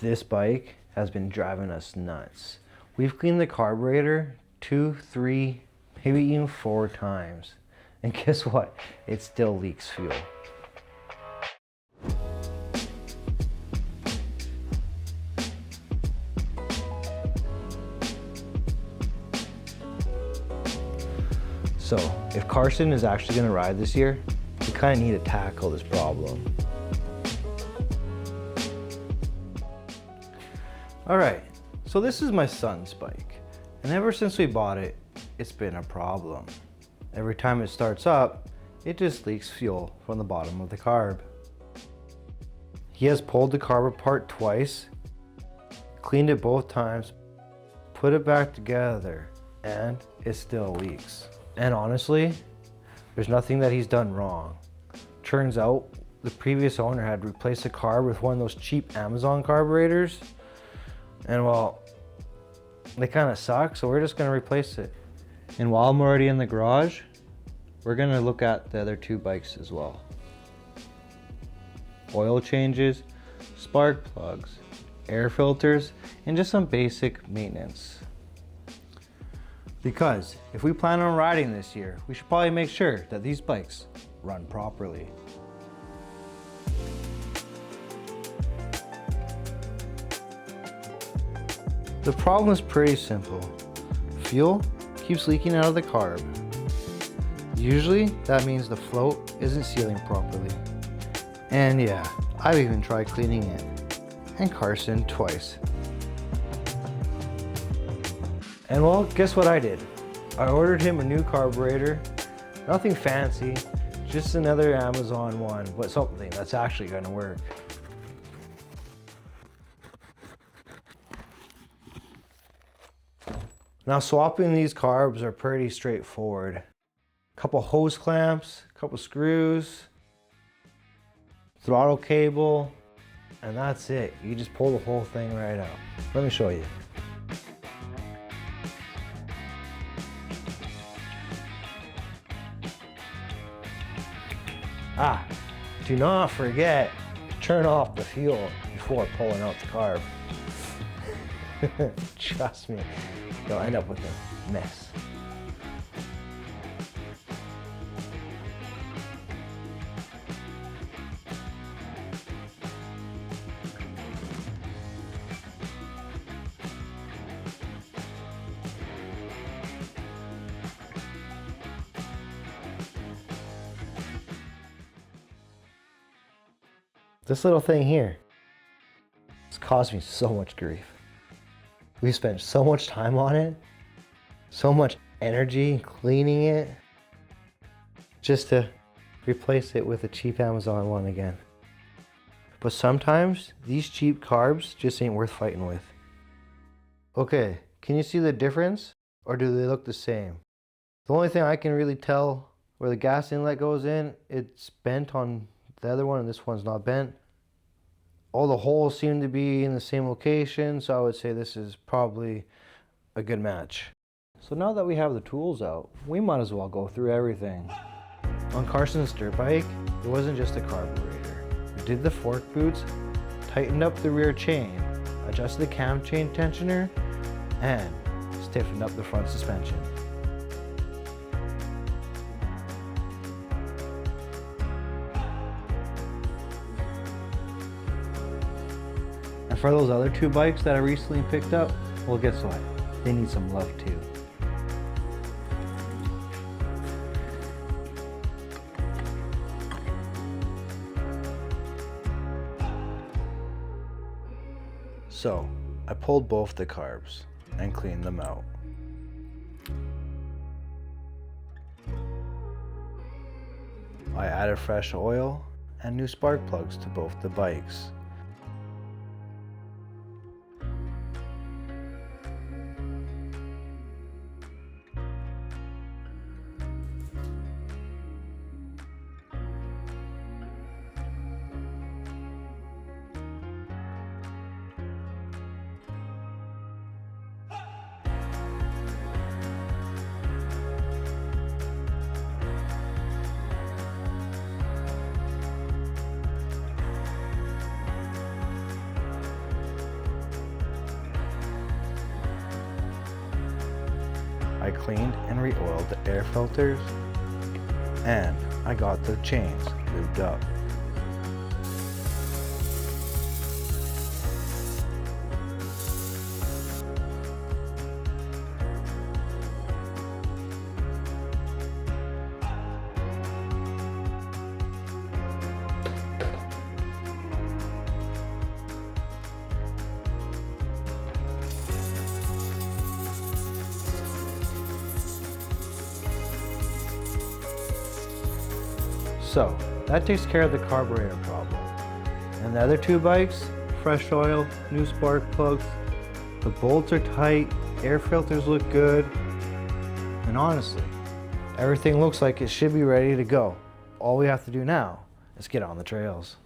This bike has been driving us nuts. We've cleaned the carburetor 2, 3, maybe even 4 times. And guess what? It still leaks fuel. So, if Carson is actually going to ride this year, we kind of need to tackle this problem. Alright, so this is my son's bike, and ever since we bought it, it's been a problem. Every time it starts up, it just leaks fuel from the bottom of the carb. He has pulled the carb apart twice, cleaned it both times, put it back together, and it still leaks. And honestly, there's nothing that he's done wrong. Turns out, the previous owner had replaced the carb with one of those cheap Amazon carburetors, and well, they kind of suck, so we're just going to replace it. And while I'm already in the garage, we're going to look at the other 2 bikes as well. Oil changes, spark plugs, air filters, and just some basic maintenance. Because if we plan on riding this year, we should probably make sure that these bikes run properly. The problem is pretty simple. Fuel keeps leaking out of the carb. Usually that means the float isn't sealing properly. And yeah, I've even tried cleaning it. And Carson twice. And well, guess what I did? I ordered him a new carburetor. Nothing fancy, just another Amazon one, but something that's actually gonna work. Now swapping these carbs are pretty straightforward. Couple hose clamps, couple screws, throttle cable, and that's it. You just pull the whole thing right out. Let me show you. Do not forget to turn off the fuel before pulling out the carb. Trust me, you'll end up with a mess. This little thing here has caused me so much grief. We spent so much time on it, so much energy cleaning it, just to replace it with a cheap Amazon one again. But sometimes these cheap carbs just ain't worth fighting with. Okay, can you see the difference, or do they look the same? The only thing I can really tell where the gas inlet goes in, it's bent on the other one and this one's not bent. All the holes seem to be in the same location, so I would say this is probably a good match. So now that we have the tools out, we might as well go through everything. On Carson's dirt bike, it wasn't just a carburetor. We did the fork boots, tightened up the rear chain, adjusted the cam chain tensioner, and stiffened up the front suspension. And for those other 2 bikes that I recently picked up, well, guess what? They need some love too. So, I pulled both the carbs and cleaned them out. I added fresh oil and new spark plugs to both the bikes. I cleaned and re-oiled the air filters, and I got the chains lubed up. So that takes care of the carburetor problem. And the other two bikes, fresh oil, new spark plugs, the bolts are tight, air filters look good, and honestly, everything looks like it should be ready to go. All we have to do now is get on the trails.